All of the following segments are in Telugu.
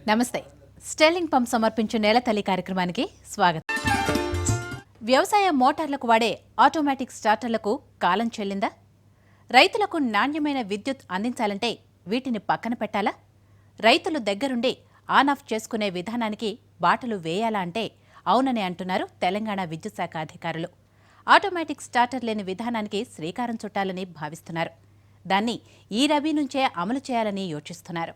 నమస్తే. స్టెర్లింగ్ పంప్ సమర్పించు నేల తల్లి కార్యక్రమానికి స్వాగతం. వ్యవసాయ మోటార్లకు వాడే ఆటోమేటిక్ స్టార్టర్లకు కాలం చెల్లిందా? రైతులకు నాణ్యమైన విద్యుత్ అందించాలంటే వీటిని పక్కన పెట్టాలా? రైతులు దగ్గరుండి ఆన్ ఆఫ్ చేసుకునే విధానానికి బాటలు వేయాలా అంటే అవునని అంటున్నారు తెలంగాణ విద్యుత్ శాఖ అధికారులు. ఆటోమేటిక్ స్టార్టర్ లేని విధానానికి శ్రీకారం చుట్టాలని భావిస్తున్నారు. దాన్ని ఈ రబీ నుంచే అమలు చేయాలని యోచిస్తున్నారు.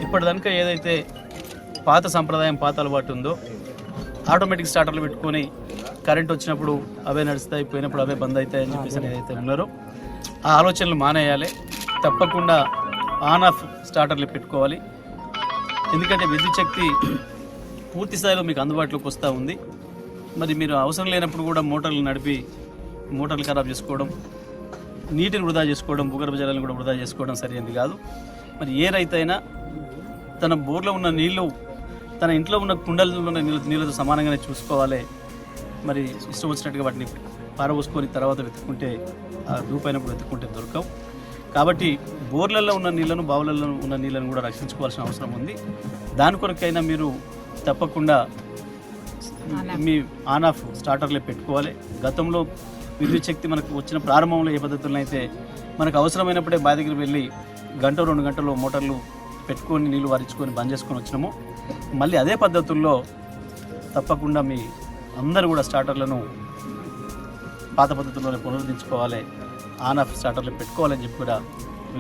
ఇప్పటిదాకా ఏదైతే పాత సంప్రదాయం, పాత అలవాటు ఉందో ఆటోమేటిక్ స్టార్టర్లు పెట్టుకొని కరెంట్ వచ్చినప్పుడు అవే నడుస్తాయి, పోయినప్పుడు అవే బంద్ అవుతాయని చెప్పేసి ఏదైతే ఉన్నారో ఆ ఆలోచనలు మానేయాలి. తప్పకుండా ఆన్ ఆఫ్ స్టార్టర్లు పెట్టుకోవాలి. ఎందుకంటే విద్యుత్ శక్తి పూర్తి స్థాయిలో మీకు అందుబాటులోకి వస్తూ ఉంది. మరి మీరు అవసరం లేనప్పుడు కూడా మోటార్లు నడిపి మోటార్లు ఖరాబ్ చేసుకోవడం, నీటిని వృధా చేసుకోవడం, భూగర్భ జలాలను కూడా వృధా చేసుకోవడం సరైనది కాదు. మరి ఏ రైతైనా తన బోర్లో ఉన్న నీళ్లు తన ఇంట్లో ఉన్న కుండలలో ఉన్న నీళ్ళతో సమానంగానే చూసుకోవాలి. మరి ఇష్టం వచ్చినట్టుగా వాటిని పారబోసుకొని తర్వాత వెతుక్కుంటే ఆ రూపైనప్పుడు వెతుక్కుంటే దొరకవు. కాబట్టి బోర్లలో ఉన్న నీళ్లను, బావులలో ఉన్న నీళ్ళను కూడా రక్షించుకోవాల్సిన అవసరం ఉంది. దాని కొరకైనా మీరు తప్పకుండా మీ ఆన్ ఆఫ్ స్టార్టర్లే పెట్టుకోవాలి. గతంలో విద్యుత్ శక్తి మనకు వచ్చిన ప్రారంభంలో ఏ పద్ధతుల్లో అయితే మనకు అవసరమైనప్పుడే బావి దగ్గరికి వెళ్ళి గంట 2 గంటల్లో మోటార్లు పెట్టుకొని నీళ్ళు వారించుకొని బంద్ చేసుకొని వచ్చినాము. మళ్ళీ అదే పద్ధతుల్లో తప్పకుండా మీ అందరూ కూడా స్టార్టర్లను పాత పద్ధతుల్లోనే పునరుద్ధరించుకోవాలి, ఆన్ ఆఫ్ స్టార్టర్లు పెట్టుకోవాలని చెప్పి కూడా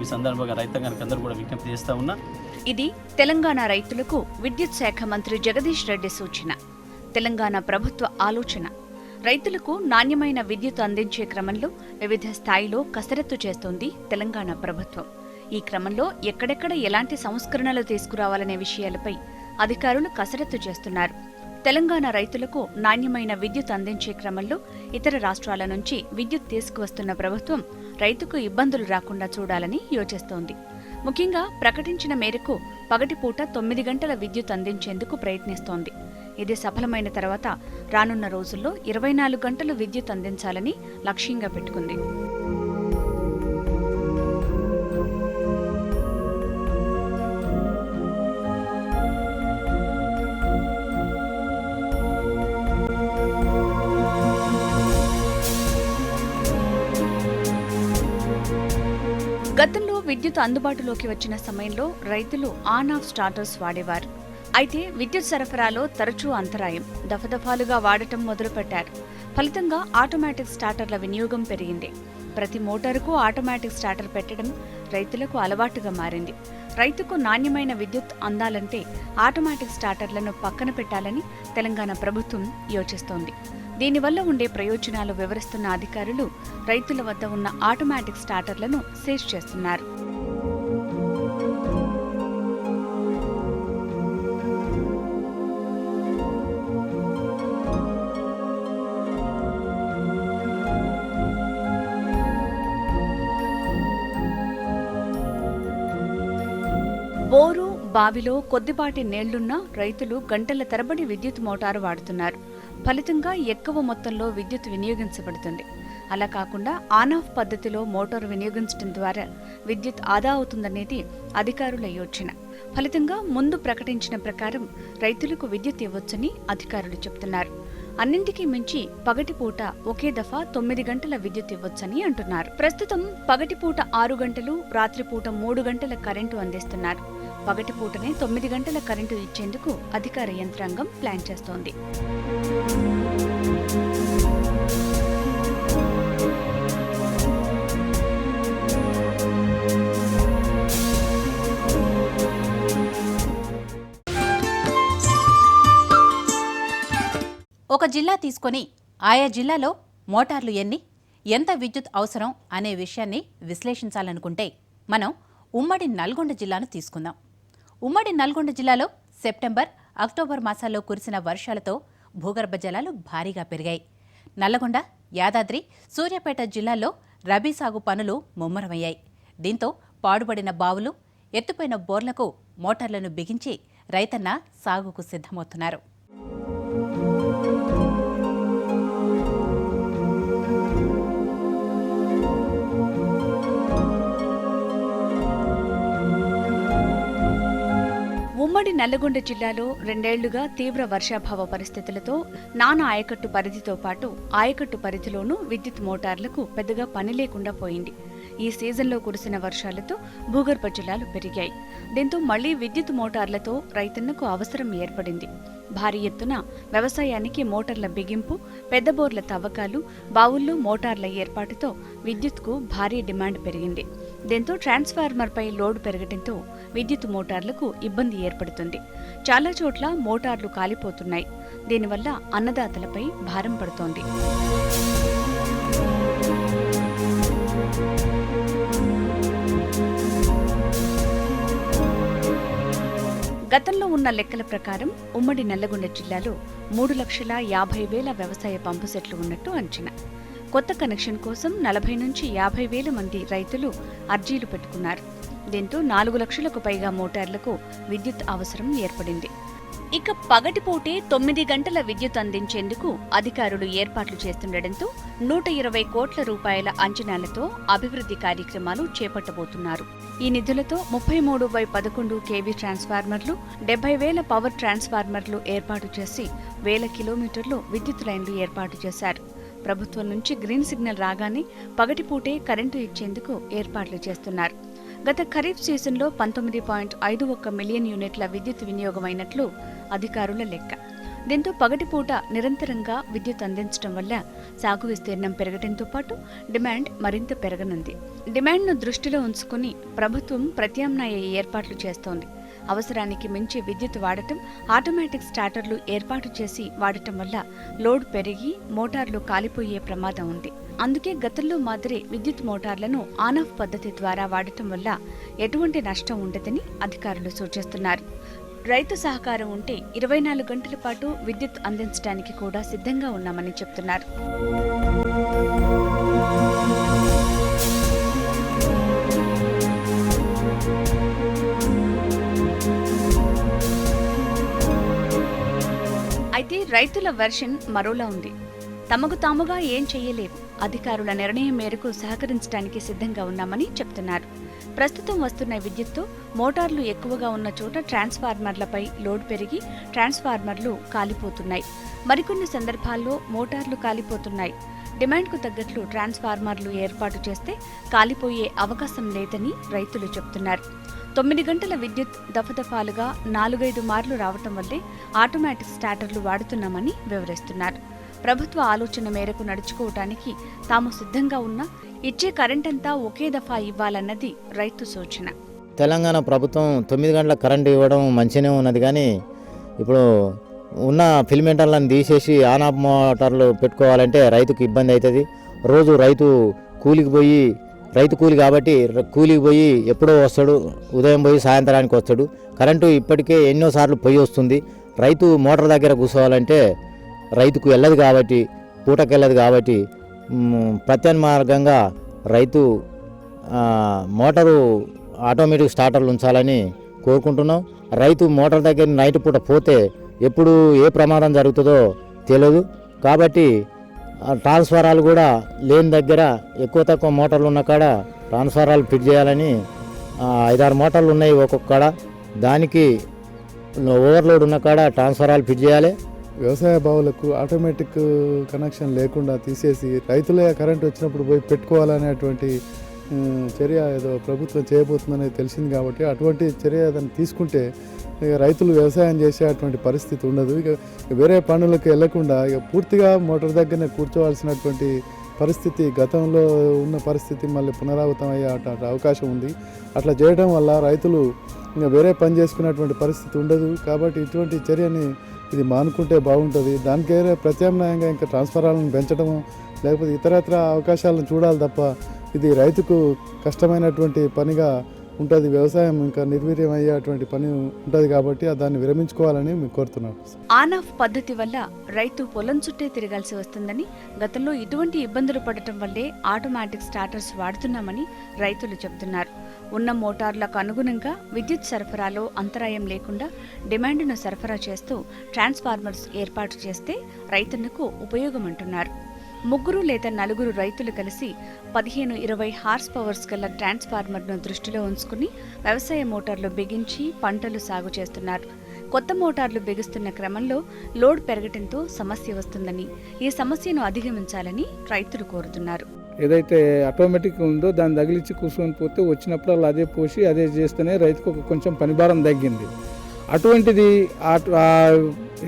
ఈ సందర్భంగా రైతాంగానికి అందరూ కూడా విజ్ఞప్తి చేస్తూ ఉన్నా. ఇది తెలంగాణ రైతులకు విద్యుత్ శాఖ మంత్రి జగదీష్ రెడ్డి సూచన. తెలంగాణ ప్రభుత్వ ఆలోచన రైతులకు నాణ్యమైన విద్యుత్ అందించే క్రమంలో వివిధ స్థాయిలో కసరత్తు చేస్తోంది తెలంగాణ ప్రభుత్వం. ఈ క్రమంలో ఎక్కడెక్కడ ఎలాంటి సంస్కరణలు తీసుకురావాలనే విషయాలపై అధికారులు కసరత్తు చేస్తున్నారు. తెలంగాణ రైతులకు నాణ్యమైన విద్యుత్ అందించే క్రమంలో ఇతర రాష్ట్రాల నుంచి విద్యుత్ తీసుకువస్తున్న ప్రభుత్వం రైతుకు ఇబ్బందులు రాకుండా చూడాలని యోచిస్తోంది. ముఖ్యంగా ప్రకటించిన మేరకు పగటిపూట 9 గంటల విద్యుత్ అందించేందుకు ప్రయత్నిస్తోంది. ఇది సఫలమైన తర్వాత రానున్న రోజుల్లో 24 గంటలు విద్యుత్ అందించాలని లక్ష్యంగా పెట్టుకుంది. గతంలో విద్యుత్ అందుబాటులోకి వచ్చిన సమయంలో రైతులు ఆన్ ఆఫ్ స్టార్టర్స్ వాడేవారు. అయితే విద్యుత్ సరఫరాలో తరచూ అంతరాయం, దఫదఫాలుగా వాడటం మొదలుపెట్టారు. ఫలితంగా ఆటోమేటిక్ స్టార్టర్ల వినియోగం పెరిగింది. ప్రతి మోటారుకు ఆటోమేటిక్ స్టార్టర్ పెట్టడం రైతులకు అలవాటుగా మారింది. రైతుకు నాణ్యమైన విద్యుత్ అందాలంటే ఆటోమేటిక్ స్టార్టర్లను పక్కన పెట్టాలని తెలంగాణ ప్రభుత్వం యోచిస్తోంది. దీనివల్ల ఉండే ప్రయోజనాలు వివరిస్తున్న అధికారులు రైతుల వద్ద ఉన్న ఆటోమేటిక్ స్టార్టర్లను సీజ్ చేస్తున్నారు. బోరు, బావిలో కొద్దిపాటి నీళ్లున్నా రైతులు గంటల తరబడి విద్యుత్ మోటారు వాడుతున్నారు. ఫలితంగా ఎక్కువ మొత్తంలో విద్యుత్ వినియోగించబడుతుంది. అలా కాకుండా ఆన్ ఆఫ్ పద్ధతిలో మోటారు వినియోగించడం ద్వారా విద్యుత్ ఆదా అవుతుందనేది అధికారుల యోచన. ఫలితంగా ముందు ప్రకటించిన ప్రకారం రైతులకు విద్యుత్ ఇవ్వొచ్చని అధికారులు చెబుతున్నారు. అన్నింటికీ మించి పగటిపూట ఒకే దఫా 9 గంటల విద్యుత్ ఇవ్వొచ్చని అంటున్నారు. ప్రస్తుతం పగటిపూట 6 గంటలు, రాత్రిపూట 3 గంటల కరెంటు అందిస్తున్నారు. పగటిపూటనే 9 గంటల కరెంటు ఇచ్చేందుకు అధికార యంత్రాంగం ప్లాన్ చేస్తోంది. ఒక జిల్లా తీసుకొని ఆయా జిల్లాలో మోటార్లు ఎన్ని, ఎంత విద్యుత్ అవసరం అనే విషయాన్ని విశ్లేషించాలనుకుంటే మనం ఉమ్మడి నల్గొండ జిల్లాను తీసుకుందాం. ఉమ్మడి నల్గొండ జిల్లాలో సెప్టెంబర్, అక్టోబర్ మాసాల్లో కురిసిన వర్షాలతో భూగర్భ జలాలు భారీగా పెరిగాయి. నల్లగొండ, యాదాద్రి, సూర్యాపేట జిల్లాల్లో రబీ సాగు పనులు ముమ్మరమయ్యాయి. దీంతో పాడుబడిన బావులు, ఎత్తుపోయిన బోర్లకు మోటార్లను బిగించి రైతన్న సాగుకు సిద్ధమవుతున్నారు. ఉమ్మడి నల్లగొండ జిల్లాలో 2 ఏళ్లుగా తీవ్ర వర్షాభావ పరిస్థితులతో నానా ఆయకట్టు పరిధితో పాటు ఆయకట్టు పరిధిలోనూ విద్యుత్ మోటార్లకు పెద్దగా పని లేకుండా పోయింది. ఈ సీజన్లో కురిసిన వర్షాలతో భూగర్భ జలాలు పెరిగాయి. దీంతో మళ్లీ విద్యుత్ మోటార్లతో రైతన్నకు అవసరం ఏర్పడింది. భారీ ఎత్తున వ్యవసాయానికి మోటార్ల బిగింపు, పెద్ద బోర్ల తవ్వకాలు, బావుల్లో మోటార్ల ఏర్పాటుతో విద్యుత్కు భారీ డిమాండ్ పెరిగింది. దీంతో ట్రాన్స్ఫార్మర్పై లోడ్ పెరగడంతో విద్యుత్ మోటార్లకు ఇబ్బంది ఏర్పడుతుంది. చాలా చోట్ల మోటార్లు కాలిపోతున్నాయి. దీనివల్ల అన్నదాతలపై భారం పడుతోంది. గతంలో ఉన్న లెక్కల ప్రకారం ఉమ్మడి నల్లగొండ జిల్లాలో 3,50,000 వ్యవసాయ పంపు సెట్లు ఉన్నట్టు అంచనా. కొత్త కనెక్షన్ కోసం 40 నుంచి 50,000 మంది రైతులు అర్జీలు పెట్టుకున్నారు. దీంతో 4 లక్షలకు పైగా మోటార్లకు విద్యుత్ అవసరం ఏర్పడింది. ఇక పగటిపూటే 9 గంటల విద్యుత్ అందించేందుకు అధికారులు ఏర్పాట్లు చేస్తుండటంతో 120 కోట్ల రూపాయల అంచనాలతో అభివృద్ధి కార్యక్రమాలు చేపట్టబోతున్నారు. ఈ నిధులతో 33/11 kV ట్రాన్స్ఫార్మర్లు, 70,000 పవర్ ట్రాన్స్ఫార్మర్లు ఏర్పాటు చేసి 1000 కిలోమీటర్లు విద్యుత్ లైన్లు ఏర్పాటు చేశారు. ప్రభుత్వం నుంచి గ్రీన్ సిగ్నల్ రాగానే పగటిపూటే కరెంటు ఇచ్చేందుకు ఏర్పాట్లు చేస్తున్నారు. గత ఖరీఫ్ సీజన్లో 19.51 మిలియన్ యూనిట్ల విద్యుత్ వినియోగమైనట్లు అధికారుల లెక్క. దీంతో పగటిపూట నిరంతరంగా విద్యుత్ అందించడం వల్ల సాగు విస్తీర్ణం పెరగడంతో పాటు డిమాండ్ మరింత పెరగనుంది. డిమాండ్ను దృష్టిలో ఉంచుకుని ప్రభుత్వం ప్రత్యామ్నాయ ఏర్పాట్లు చేస్తోంది. అవసరానికి మించి విద్యుత్ వాడటం, ఆటోమేటిక్ స్టార్టర్లు ఏర్పాటు చేసి వాడటం వల్ల లోడ్ పెరిగి మోటార్లు కాలిపోయే ప్రమాదం ఉంది. అందుకే గతంలో మాదిరి విద్యుత్ మోటార్లను ఆన్ ఆఫ్ పద్ధతి ద్వారా వాడటం వల్ల ఎటువంటి నష్టం ఉండదని అధికారులు సూచిస్తున్నారు. రైతు సహకారం ఉంటే 24 గంటల పాటు విద్యుత్ అందించడానికి కూడా సిద్ధంగా ఉన్నామని చెప్తున్నారు. అయితే రైతుల వెర్షన్ మరోలా ఉంది. తమకు తాముగా ఏం చెయ్యలేవు, అధికారుల నిర్ణయం మేరకు సహకరించడానికి సిద్ధంగా ఉన్నామని చెప్తున్నారు. ప్రస్తుతం వస్తున్న విద్యుత్తో మోటార్లు ఎక్కువగా ఉన్న చోట ట్రాన్స్ఫార్మర్లపై లోడ్ పెరిగి ట్రాన్స్ఫార్మర్లు కాలిపోతున్నాయి. మరికొన్ని సందర్భాల్లో మోటార్లు కాలిపోతున్నాయి. డిమాండ్కు తగ్గట్లు ట్రాన్స్ఫార్మర్లు ఏర్పాటు చేస్తే కాలిపోయే అవకాశం లేదని రైతులు చెప్తున్నారు. 9 గంటల విద్యుత్ దఫదఫాలుగా 4-5 మార్లు రావటం వల్లే ఆటోమేటిక్ స్టార్టర్లు వాడుతున్నామని వివరిస్తున్నారు. ప్రభుత్వ ఆలోచన మేరకు నడుచుకోవటానికి తాము సిద్ధంగా ఉన్నా ఇచ్చే కరెంటంతా ఒకే దఫా ఇవ్వాలన్నది రైతు సూచన. తెలంగాణ ప్రభుత్వం 9 గంటల కరెంటు ఇవ్వడం మంచిగానే ఉన్నది, కానీ ఇప్పుడు ఉన్న ఫిల్మెంటర్లను తీసేసి ఆన్ ఆఫ్ మోటార్లు పెట్టుకోవాలంటే రైతుకు ఇబ్బంది అవుతుంది. రోజు రైతు కూలికి పోయి, రైతు కూలి కాబట్టి కూలికి పోయి ఎప్పుడో వస్తాడు, ఉదయం పోయి సాయంత్రానికి వస్తాడు. కరెంటు ఇప్పటికే ఎన్నోసార్లు పోయి వస్తుంది. రైతు మోటార్ దగ్గర కూర్చోవాలంటే రైతుకు వెళ్ళదు కాబట్టి, పూటకు వెళ్ళదు కాబట్టి ప్రత్యామ్నాయంగా రైతు మోటారు ఆటోమేటిక్ స్టార్టర్లు ఉంచాలని కోరుకుంటున్నాం. రైతు మోటార్ దగ్గర నైట్ పూట పోతే ఎప్పుడు ఏ ప్రమాదం జరుగుతుందో తెలియదు. కాబట్టి ట్రాన్స్ఫారాలు కూడా లేని దగ్గర ఎక్కువ తక్కువ మోటార్లు ఉన్న కాడ ట్రాన్స్ఫారాలు ఫిట్ చేయాలని 5-6 మోటార్లు ఉన్నాయి ఒక్కొక్క కాడ. దానికి ఓవర్లోడ్ ఉన్న కాడ ట్రాన్స్ఫారాలు ఫిట్ చేయాలి. వ్యవసాయ బావులకు ఆటోమేటిక్ కనెక్షన్ లేకుండా తీసేసి రైతులే కరెంట్ వచ్చినప్పుడు పోయి పెట్టుకోవాలనేటువంటి చర్య ఏదో ప్రభుత్వం చేయబోతుందనేది తెలిసింది. కాబట్టి అటువంటి చర్య ఏదైనా తీసుకుంటే ఇక రైతులు వ్యవసాయం చేసే అటువంటి పరిస్థితి ఉండదు. ఇక వేరే పనులకు వెళ్లకుండా ఇక పూర్తిగా మోటార్ దగ్గరనే కూర్చోవాల్సినటువంటి పరిస్థితి, గతంలో ఉన్న పరిస్థితి మళ్ళీ పునరావృతం అయ్యే అవకాశం ఉంది. అట్లా చేయడం వల్ల రైతులు ఇంకా వేరే పని చేసుకునేటువంటి పరిస్థితి ఉండదు. కాబట్టి ఇటువంటి చర్యని ఇది మానుకుంటే బాగుంటుంది. దానికే ప్రత్యామ్నాయంగా ఇంకా ట్రాన్స్ఫారాలను పెంచడము లేకపోతే ఇతరత్ర అవకాశాలను చూడాలి తప్ప ఇది రైతుకు కష్టమైనటువంటి పనిగా ఉంటుంది. వ్యవసాయం ఇంకా నిర్వీర్యం అయ్యేటువంటి పని ఉంటుంది. కాబట్టి దాన్ని విరమించుకోవాలని మేము కోరుతున్నాం. ఆన్ ఆఫ్ పద్ధతి వల్ల రైతు పొలం చుట్టే తిరగాల్సి వస్తుందని, గతంలో ఇటువంటి ఇబ్బందులు పడటం వల్లే ఆటోమేటిక్ స్టార్టర్స్ వాడుతున్నామని రైతులు చెబుతున్నారు. ఉన్న మోటార్లకు అనుగుణంగా విద్యుత్ సరఫరాలో అంతరాయం లేకుండా డిమాండ్ను సరఫరా చేస్తూ ట్రాన్స్ఫార్మర్స్ ఏర్పాటు చేస్తే రైతన్నకు ఉపయోగమంటున్నారు. 3 లేదా 4 రైతులు కలిసి 15-20 హార్స్ పవర్స్ గల ట్రాన్స్ఫార్మర్ను దృష్టిలో ఉంచుకుని వ్యవసాయ మోటార్లు బిగించి పంటలు సాగు చేస్తున్నారు. కొత్త మోటార్లు బిగిస్తున్న క్రమంలో లోడ్ పెరగడంతో సమస్య వస్తుందని, ఈ సమస్యను అధిగమించాలని రైతులు కోరుతున్నారు. ఏదైతే ఆటోమేటిక్ ఉందో దాన్ని తగిలించి కూర్చొని పోతే వచ్చినప్పుడు అదే పోసి అదే చేస్తేనే రైతుకు కొంచెం పనిభారం తగ్గింది. అటువంటిది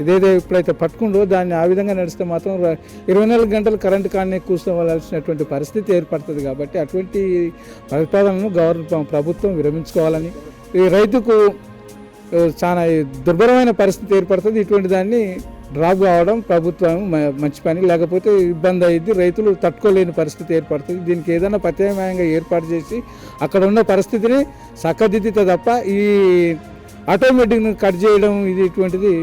ఇదేదో ఎప్పుడైతే పట్టుకుందో దాన్ని ఆ విధంగా నడిస్తే మాత్రం 24 గంటలు కరెంటు కానీ కూర్చోవలసినటువంటి పరిస్థితి ఏర్పడుతుంది. కాబట్టి అటువంటి ప్రతిపాదనను ప్రభుత్వం విరమించుకోవాలని, ఈ రైతుకు చాలా దుర్భరమైన పరిస్థితి ఏర్పడుతుంది. ఇటువంటి దాన్ని డ్రాప్ కావడం ప్రభుత్వం మంచి పని, లేకపోతే ఇబ్బంది అయ్యింది, రైతులు తట్టుకోలేని పరిస్థితి ఏర్పడుతుంది. దీనికి ఏదైనా ప్రత్యామ్నాయంగా ఏర్పాటు చేసి అక్కడ ఉన్న పరిస్థితిని చక్కదిద్దితే తప్ప ఈ ఆటోమేటిక్ను కట్ చేయడం ఇటువంటిది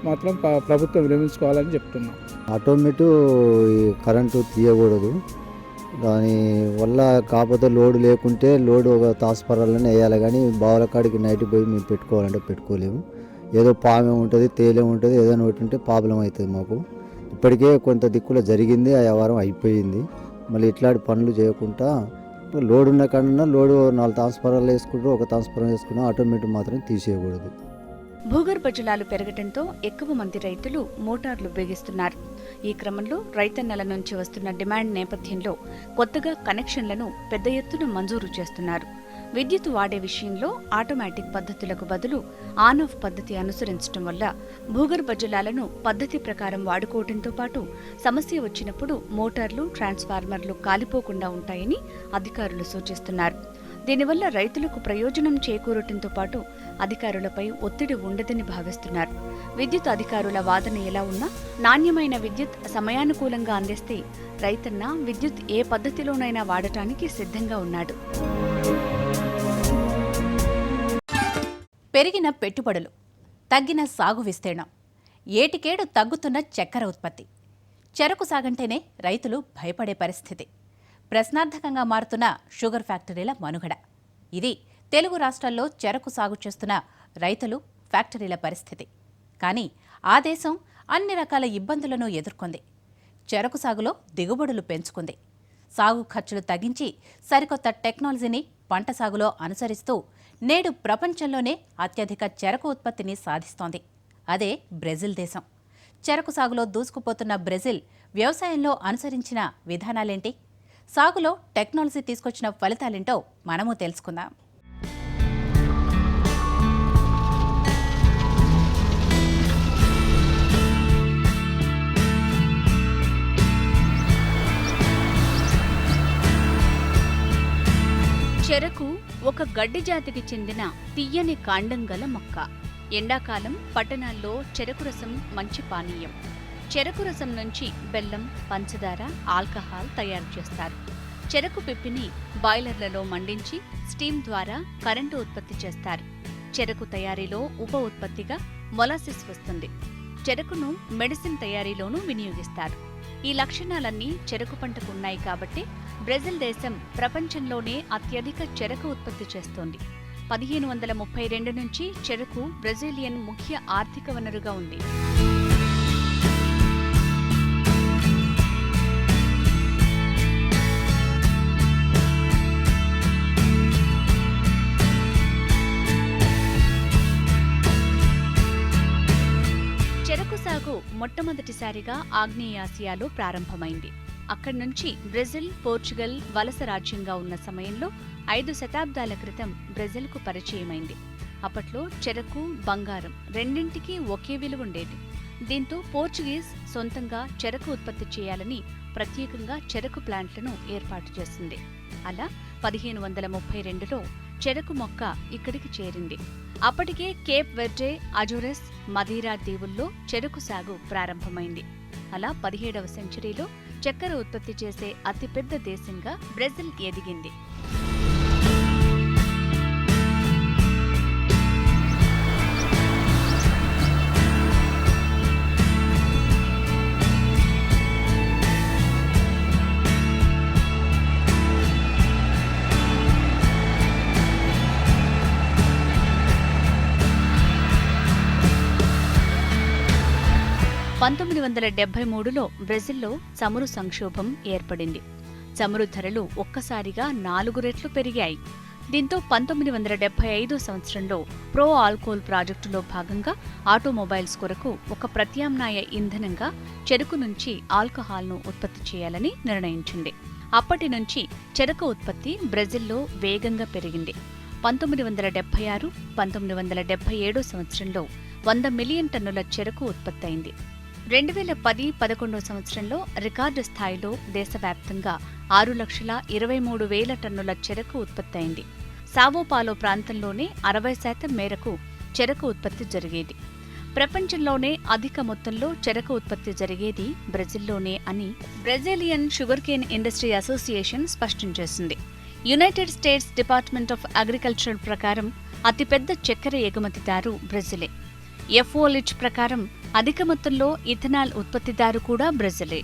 మాత్రం ప్రభుత్వం విరమించుకోవాలని చెప్తున్నాం. ఆటోమేటిక్ కరెంటు తీయకూడదు. దాని వల్ల కాకపోతే లోడు లేకుంటే లోడు ఒక తాసుపరాలని వేయాలి, కానీ బావుల కాడికి నైట్ పోయి మేము పెట్టుకోవాలంటే పెట్టుకోలేము. ఏదో పామే ఉంటుంది, తేలే ఉంటుంది, ఏదైనా ఒకటి ఉంటే ప్రాబ్లం అవుతుంది మాకు. ఇప్పటికే కొంత దిక్కులో జరిగింది, ఆ వ్యవహారం అయిపోయింది. మళ్ళీ ఇట్లాంటి పనులు చేయకుండా లోడు ఉన్న కన్నా లోడు 4 తాసుపరాలు వేసుకుంటూ ఒక తాసుపరం వేసుకున్నా ఆటోమేటిక్ మాత్రం తీసేయకూడదు. భూగర్భ జలాలు పెరగడంతో ఎక్కువ మంది రైతులు మోటార్లు బిగిస్తున్నారు. ఈ క్రమంలో రైతన్నల నుంచి వస్తున్న డిమాండ్ నేపథ్యంలో కొత్తగా కనెక్షన్లను పెద్ద ఎత్తున మంజూరు చేస్తున్నారు. విద్యుత్ వాడే విషయంలో ఆటోమేటిక్ పద్ధతులకు బదులు ఆన్ ఆఫ్ పద్ధతి అనుసరించడం వల్ల భూగర్భ జలాలను పద్ధతి ప్రకారం వాడుకోవడంతో పాటు సమస్య వచ్చినప్పుడు మోటార్లు, ట్రాన్స్ఫార్మర్లు కాలిపోకుండా ఉంటాయని అధికారులు సూచిస్తున్నారు. దీనివల్ల రైతులకు ప్రయోజనం చేకూరటంతో పాటు అధికారులపై ఒత్తిడి ఉండదని భావిస్తున్నారు. విద్యుత్ అధికారుల వాదన ఎలా ఉన్నా నాణ్యమైన విద్యుత్ సమయానుకూలంగా అందిస్తే రైతన్న విద్యుత్ ఏ పద్ధతిలోనైనా వాడటానికి సిద్ధంగా ఉన్నాడు. పెరిగిన పెట్టుబడులు, తగ్గిన సాగు విస్తీర్ణం, ఏటికేడు తగ్గుతున్న చక్కెర ఉత్పత్తి, చెరకు సాగంటేనే రైతులు భయపడే పరిస్థితి, ప్రశ్నార్థకంగా మారుతున్న షుగర్ ఫ్యాక్టరీల మనుగడ. ఇది తెలుగు రాష్ట్రాల్లో చెరకు సాగు చేస్తున్న రైతులు, ఫ్యాక్టరీల పరిస్థితి. కానీ ఆ దేశం అన్ని రకాల ఇబ్బందులను ఎదుర్కొంది. చెరకు సాగులో దిగుబడులు పెంచుకుంది. సాగు ఖర్చులు తగ్గించి సరికొత్త టెక్నాలజీని పంట సాగులో అనుసరిస్తూ నేడు ప్రపంచంలోనే అత్యధిక చెరకు ఉత్పత్తిని సాధిస్తోంది. అదే బ్రెజిల్ దేశం. చెరకు సాగులో దూసుకుపోతున్న బ్రెజిల్ వ్యవసాయంలో అనుసరించిన విధానాలేంటి? సాగులో టెక్నాలజీ తీసుకొచ్చిన ఫలితాలేంటో మనము తెలుసుకుందాం. చెరకు ఒక గడ్డి జాతికి చెందిన తియ్యని కాండం గల మొక్క. ఎండాకాలం పట్టణాల్లో చెరకు రసం మంచి పానీయం. చెరకు రసం నుంచి బెల్లం, పంచదార, ఆల్కహాల్ తయారు చేస్తారు. చెరకు పిప్పిని బాయిలర్లలో మండించి స్టీమ్ ద్వారా కరెంటు ఉత్పత్తి చేస్తారు. చెరకు తయారీలో ఉప ఉత్పత్తిగా మొలాసిస్ వస్తుంది. చెరకును మెడిసిన్ తయారీలోనూ వినియోగిస్తారు. ఈ లక్షణాలన్నీ చెరకు పంటకు ఉన్నాయి కాబట్టి బ్రెజిల్ దేశం ప్రపంచంలోనే అత్యధిక చెరకు ఉత్పత్తి చేస్తోంది. 1532 నుంచి చెరకు బ్రెజిలియన్ ముఖ్య ఆర్థిక వనరుగా ఉంది. చెరకు సాగు మొట్టమొదటిసారిగా ఆగ్నేయాసియాలో ప్రారంభమైంది. అక్కడి నుంచి బ్రెజిల్, పోర్చుగల్ వలస రాజ్యంగా ఉన్న సమయంలో 5 శతాబ్దాల క్రితం బ్రెజిల్కు పరిచయమైంది. అప్పట్లో చెరకు, బంగారం రెండింటికి ఒకే విలువ ఉండేది. దీంతో పోర్చుగీస్ సొంతంగా చెరకు ఉత్పత్తి చేయాలని ప్రత్యేకంగా చెరకు ప్లాంట్లను ఏర్పాటు చేసింది. అలా 1532లో చెరకు మొక్క ఇక్కడికి చేరింది. అప్పటికే కేప్ వెర్డే, అజోరెస్, మదీరా దీవుల్లో చెరకు సాగు ప్రారంభమైంది. అలా 17వ సెంచరీలో చక్కెర ఉత్పత్తి చేసే అతిపెద్ద దేశంగా బ్రెజిల్ ఎదిగింది. 1973లో బ్రెజిల్లో చమురు సంక్షోభం ఏర్పడింది. చమురు ధరలు ఒక్కసారిగా 4 రెట్లు పెరిగాయి. దీంతో 1975 సంవత్సరంలో ప్రో ఆల్కోల్ ప్రాజెక్టులో భాగంగా ఆటోమొబైల్స్ కొరకు ఒక ప్రత్యామ్నాయ ఇంధనంగా చెరకు నుంచి ఆల్కహాల్ను ఉత్పత్తి చేయాలని నిర్ణయించింది. అప్పటి నుంచి చెరకు ఉత్పత్తి బ్రెజిల్లో వేగంగా పెరిగింది. 1976, 1977 సంవత్సరంలో 100 మిలియన్ టన్నుల చెరకు ఉత్పత్తి అయింది. 2010-11 సంవత్సరంలో రికార్డు స్థాయిలో దేశవ్యాప్తంగా 6,23,000 టన్నుల చెరకు ఉత్పత్తి అయింది. సావోపాలో ప్రాంతంలోనే 60% మేరకు చెరకు ఉత్పత్తి జరిగేది. ప్రపంచంలోనే అధిక మొత్తంలో చెరకు ఉత్పత్తి జరిగేది బ్రెజిల్లోనే అని బ్రెజిలియన్ షుగర్కేన్ ఇండస్ట్రీ అసోసియేషన్ స్పష్టం చేసింది. United states department of agriculture ప్రకారం అతిపెద్ద చక్కెర ఎగుమతిదారు బ్రెజిలే. ఎఫ్ఓలిచ్ ప్రకారం అధిక మొత్తంలో ఇథనాల్ ఉత్పత్తిదారు కూడా బ్రెజిలే.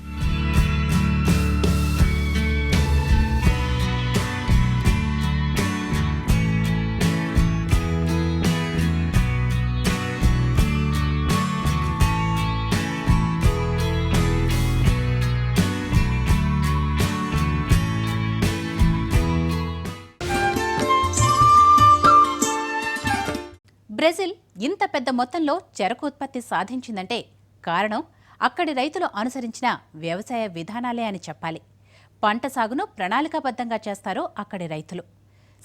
బ్రెజిల్ ఇంత పెద్ద మొత్తంలో చెరకు ఉత్పత్తి సాధించిందంటే కారణం అక్కడి రైతులు అనుసరించిన వ్యవసాయ విధానాలే అని చెప్పాలి. పంట సాగును ప్రణాళికాబద్ధంగా చేస్తారో అక్కడి రైతులు.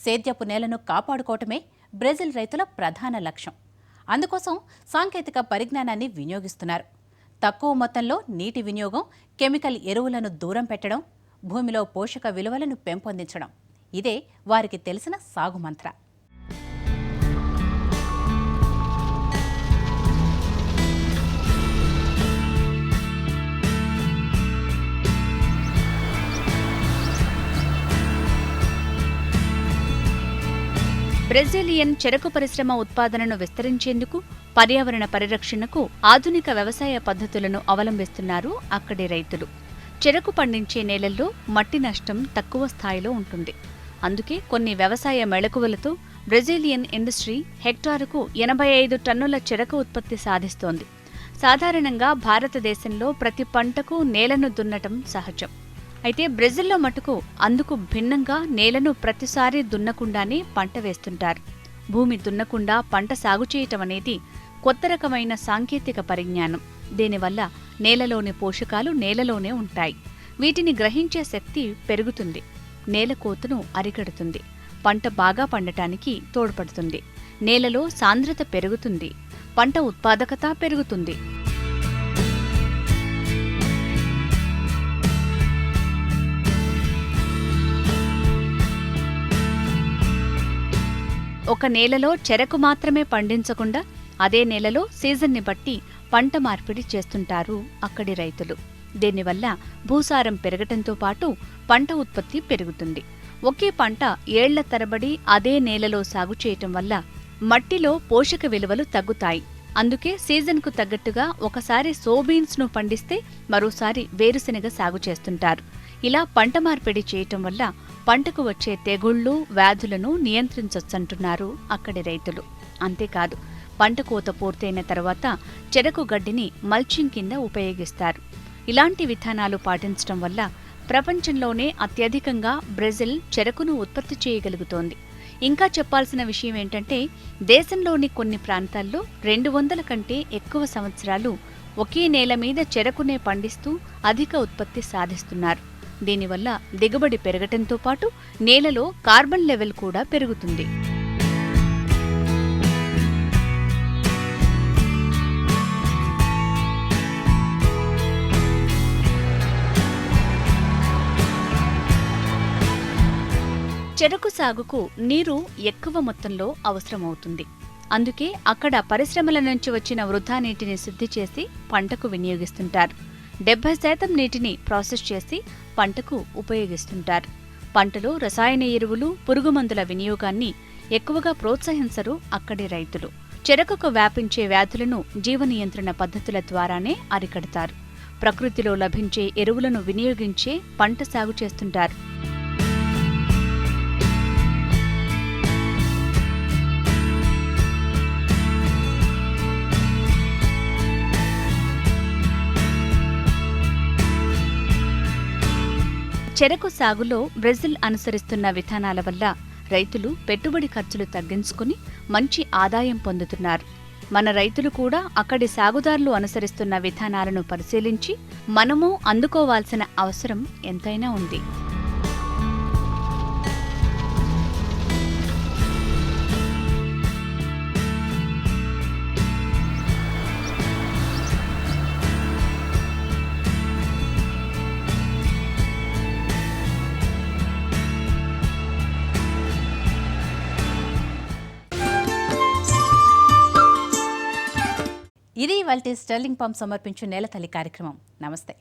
సేద్యపు నేలను కాపాడుకోవటమే బ్రెజిల్ రైతుల ప్రధాన లక్ష్యం. అందుకోసం సాంకేతిక పరిజ్ఞానాన్ని వినియోగిస్తున్నారు. తక్కువ మొత్తంలో నీటి వినియోగం, కెమికల్ ఎరువులను దూరం పెట్టడం, భూమిలో పోషక విలువలను పెంపొందించడం ఇదే వారికి తెలిసిన సాగు మంత్ర. బ్రెజిలియన్ చెరకు పరిశ్రమ ఉత్పాదనను విస్తరించేందుకు, పర్యావరణ పరిరక్షణకు ఆధునిక వ్యవసాయ పద్ధతులను అవలంబిస్తున్నారు అక్కడి రైతులు. చెరకు పండించే నేలల్లో మట్టి నష్టం తక్కువ స్థాయిలో ఉంటుంది. అందుకే కొన్ని వ్యవసాయ మెళకువలతో బ్రెజిలియన్ ఇండస్ట్రీ హెక్టారుకు 85 టన్నుల చెరకు ఉత్పత్తి సాధిస్తోంది. సాధారణంగా భారతదేశంలో ప్రతి పంటకు నేలను దున్నటం సహజం. అయితే బ్రెజిల్లో మటుకు అందుకు భిన్నంగా నేలను ప్రతిసారి దున్నకుండానే పంట వేస్తుంటారు. భూమి దున్నకుండా పంట సాగు చేయటం అనేది కొత్త రకమైన సాంకేతిక పరిజ్ఞానం. దీనివల్ల నేలలోని పోషకాలు నేలలోనే ఉంటాయి. వీటిని గ్రహించే శక్తి పెరుగుతుంది. నేల కోతను అరికడుతుంది. పంట బాగా పండటానికి తోడ్పడుతుంది. నేలలో సాంద్రత పెరుగుతుంది. పంట ఉత్పాదకత పెరుగుతుంది. ఒక నేలలో చెరకు మాత్రమే పండించకుండా అదే నేలలో సీజన్ని బట్టి పంట మార్పిడి చేస్తుంటారు అక్కడి రైతులు. దీనివల్ల భూసారం పెరగటంతో పాటు పంట ఉత్పత్తి పెరుగుతుంది. ఒకే పంట ఏళ్ల తరబడి అదే నేలలో సాగు చేయటం వల్ల మట్టిలో పోషక విలువలు తగ్గుతాయి. అందుకే సీజన్కు తగ్గట్టుగా ఒకసారి సోబీన్స్ను పండిస్తే మరోసారి వేరుశెనగ సాగు చేస్తుంటారు. ఇలా పంట మార్పిడి చేయటం వల్ల పంటకు వచ్చే తెగుళ్లు, వ్యాధులను నియంత్రించొచ్చంటున్నారు అక్కడి రైతులు. అంతేకాదు, పంట కోత పూర్తయిన తర్వాత చెరకు గడ్డిని మల్చింగ్ కింద ఉపయోగిస్తారు. ఇలాంటి విధానాలు పాటించడం వల్ల ప్రపంచంలోనే అత్యధికంగా బ్రెజిల్ చెరకును ఉత్పత్తి చేయగలుగుతోంది. ఇంకా చెప్పాల్సిన విషయం ఏంటంటే, దేశంలోని కొన్ని ప్రాంతాల్లో 200 కంటే ఎక్కువ సంవత్సరాలు ఒకే నేల మీద చెరకునే పండిస్తూ అధిక ఉత్పత్తి సాధిస్తున్నారు. దీనివల్ల దిగుబడి పెరగటంతో పాటు నేలలో కార్బన్ లెవెల్ కూడా పెరుగుతుంది. చెరకు సాగుకు నీరు ఎక్కువ మొత్తంలో అవసరమవుతుంది. అందుకే అక్కడ పరిశ్రమల నుంచి వచ్చిన వృధా నీటిని శుద్ధి చేసి పంటకు వినియోగిస్తుంటారు. 70% నీటిని ప్రాసెస్ చేసి పంటకు ఉపయోగిస్తుంటారు. పంటలో రసాయన ఎరువులు, పురుగుమందుల వినియోగాన్ని ఎక్కువగా ప్రోత్సహించరు అక్కడి రైతులు. చెరకుకు వ్యాపించే వ్యాధులను జీవ నియంత్రణ పద్ధతుల ద్వారానే అరికడతారు. ప్రకృతిలో లభించే ఎరువులను వినియోగించే పంట సాగు చేస్తుంటారు. చెరకు సాగులో బ్రెజిల్ అనుసరిస్తున్న విధానాల వల్ల రైతులు పెట్టుబడి ఖర్చులు తగ్గించుకుని మంచి ఆదాయం పొందుతున్నారు. మన రైతులు కూడా అక్కడి సాగుదారులు అనుసరిస్తున్న విధానాలను పరిశీలించి మనము అందుకోవాల్సిన అవసరం ఎంతైనా ఉంది. ఇది ఇవాల్టి స్టెర్లింగ్ పంప్ సమర్పించు నేల తల్లి కార్యక్రమం. నమస్తే.